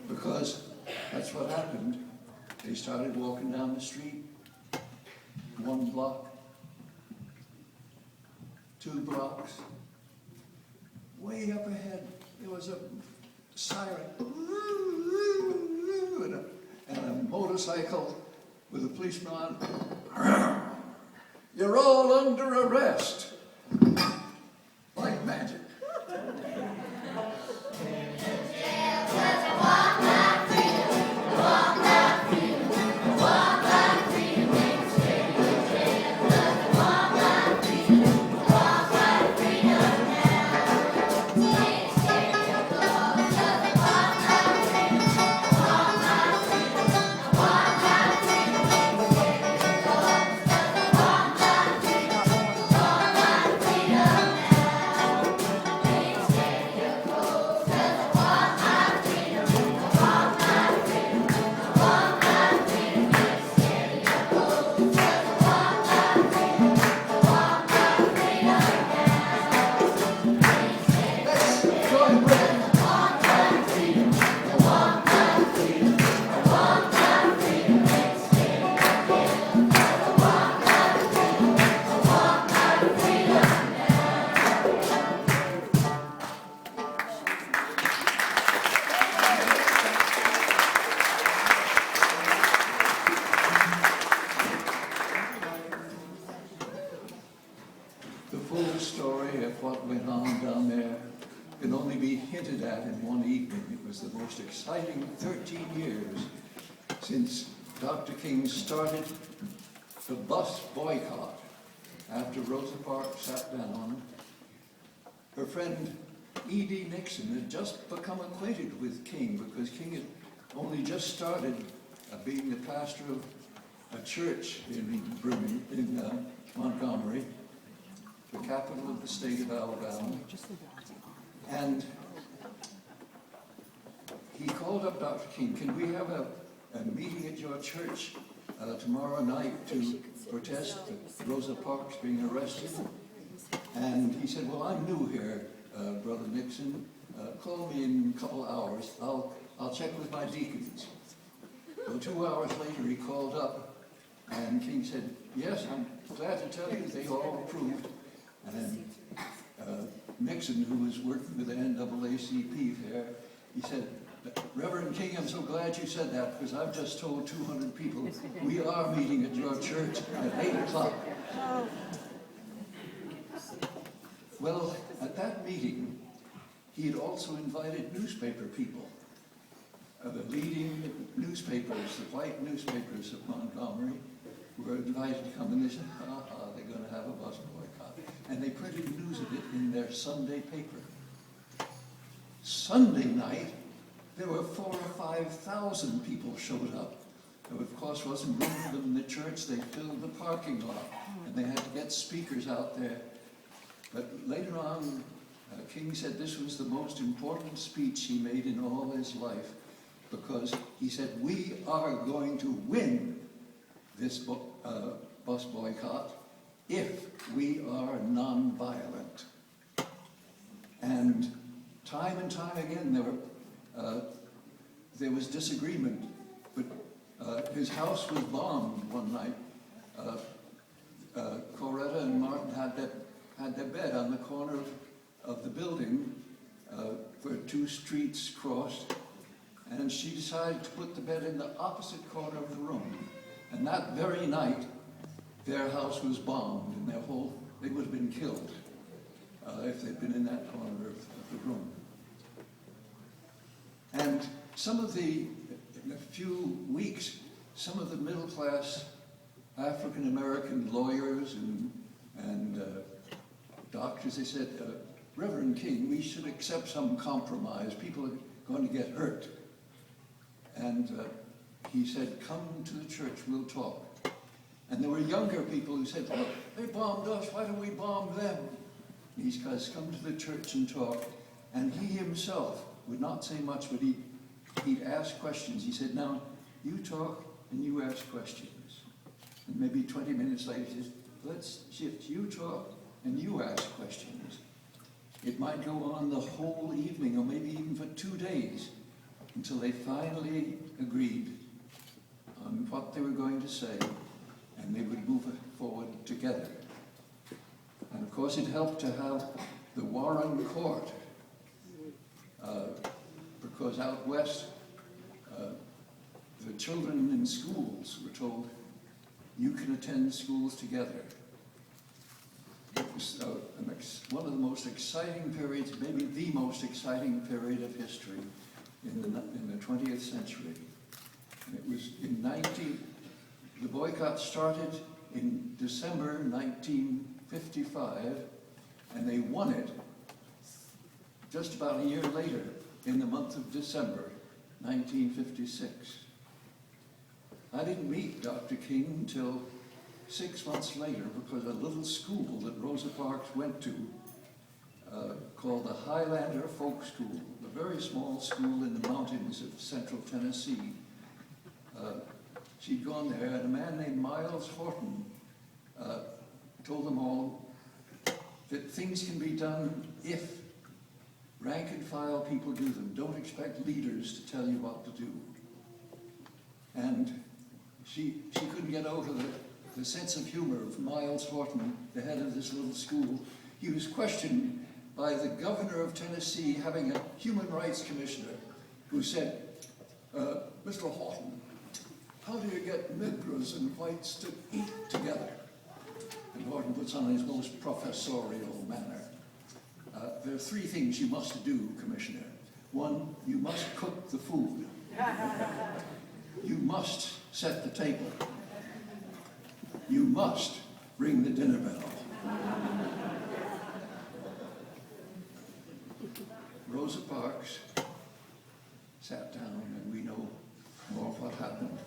because that's what happened. They started walking down the street, 1 block, 2 blocks. Way up ahead, there was a siren, and a motorcycle with a policeman on. You're all under arrest. Like magic. The full story of what went on down there can only be hinted at in one evening. It was the most exciting 13 years since Dr. King started the bus boycott after Rosa Parks sat down on it. Her friend E.D. Nixon had just become acquainted with King because King had only just started being the pastor of a church in Montgomery, the capital of the state of Alabama. And he called up Dr. King, can we have a meeting at your church tomorrow night to protest Rosa Parks being arrested? And he said, well, I'm new here, Brother Nixon. Call me in a couple hours. I'll check with my deacons. Well, 2 hours later, he called up, and King said, yes, I'm glad to tell you they all approved. And Nixon, who was working with the NAACP there, he said, Reverend King, I'm so glad you said that, because I've just told 200 people we are meeting at your church at 8 o'clock. Well, at that meeting, he had also invited newspaper people. The leading newspapers, the white newspapers of Montgomery, were invited to come, and they said, they're going to have a bus boycott. And they printed news of it in their Sunday paper. Sunday night, there were 4,000 or 5,000 people showed up. There, of course, wasn't room for them in the church. They filled the parking lot, and they had to get speakers out there. But later on, King said this was the most important speech he made in all his life, because he said, we are going to win this bus boycott if we are nonviolent. And time again, there was disagreement. But his house was bombed one night. Coretta and Martin had their bed on the corner of the building where 2 streets crossed, and she decided to put the bed in the opposite corner of the room. And that very night, their house was bombed, and they would have been killed if they'd been in that corner of the room. And in a few weeks, some of the middle-class African-American lawyers and doctors, they said, Reverend King, we should accept some compromise. People are going to get hurt. And he said, come to the church, we'll talk. And there were younger people who said, look, they bombed us, why don't we bomb them? And he says, come to the church and talk. And he himself would not say much, but he'd ask questions. He said, now, you talk and you ask questions. And maybe 20 minutes later, he says, let's shift. You talk and you ask questions. It might go on the whole evening, or maybe even for 2 days. until they finally agreed on what they were going to say, and they would move forward together. And of course it helped to have the Warren Court, because out west, the children in schools were told, you can attend schools together. It was one of the most exciting periods, maybe the most exciting period of history in the 20th century. And it was the boycott started in December 1955, and they won it just about a year later, in the month of December 1956. I didn't meet Dr. King until 6 months later, because a little school that Rosa Parks went to, called the Highlander Folk School, a very small school in the mountains of central Tennessee. She'd gone there, and a man named Miles Horton told them all that things can be done if rank and file people do them. Don't expect leaders to tell you what to do. And she couldn't get over the sense of humor of Miles Horton, the head of this little school. He was questioned by the governor of Tennessee, having a human rights commissioner, who said, Mr. Horton, how do you get Negroes and whites to eat together? And Horton puts on his most professorial manner. There are 3 things you must do, Commissioner. 1, you must cook the food. You must set the table. You must ring the dinner bell. Rosa Parks sat down, and we know more what happened.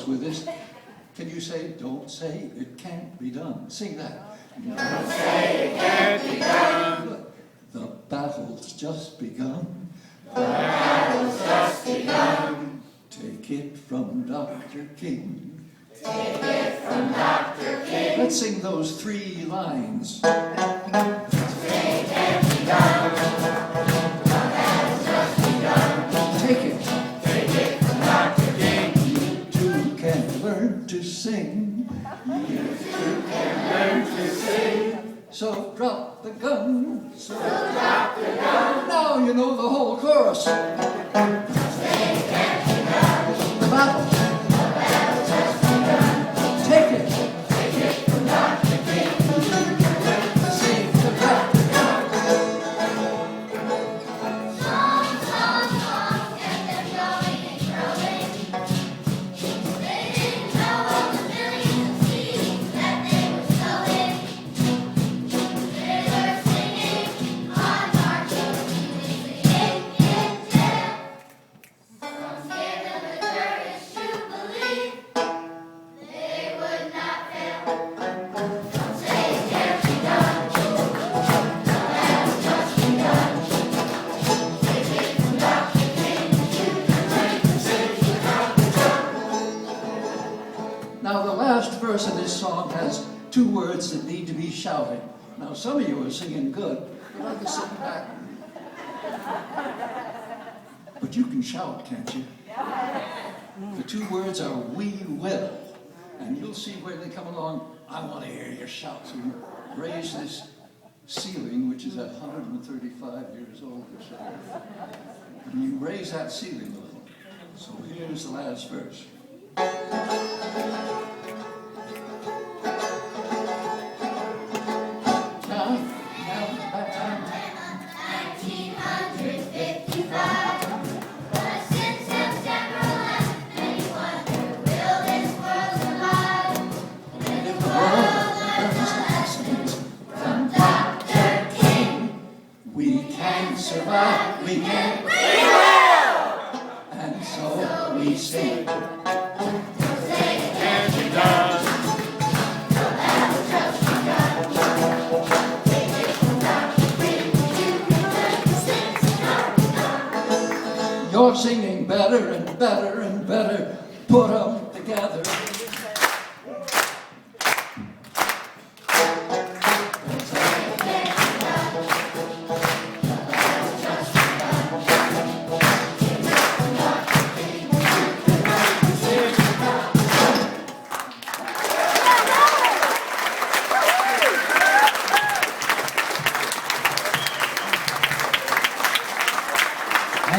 With this, can you say, don't say it can't be done? Sing that. Don't say it can't be done. The battle's just begun. The battle's just begun. Take it from Dr. King. Take it from Dr. King. Let's sing those 3 lines. Don't say it can't be done. The battle's just begun. Take it. Take it from Dr. King. Can learn to sing. You too can learn to sing. So drop the gun. So drop the gun. Now you know the whole chorus. Say it can't be done. The battle. The battle's just begun. Take it. Take it from Dr. King. You can learn to sing. So drop the gun. Song, song, song, get them going and growing. They didn't know all the millions of seeds that they were sowing. They were singing on marching to the Indian tale. Songs gave them the courage to believe they would not fail. Don't say it can't be done. The battle's just begun. Take it from Dr. King. You can learn to sing without the tongue. Now the last verse of this song has 2 words that need to be shouted. Now, some of you are singing good, but others sitting back. But you can shout, can't you? The two words are "we will," and you'll see where they come along. I want to hear your shout. So you raise this ceiling, which is 135 years old or so, and you raise that ceiling a little. So here's the last verse. Now, 1955, but since September 11th, many wonder, will this world survive? And if the world learns lessons from Dr. King, we can survive, we can, and so we sing. so say it can be done. No matter what you got, take it from Dr. King, you can learn these things and You're singing better and better and better. Put them together.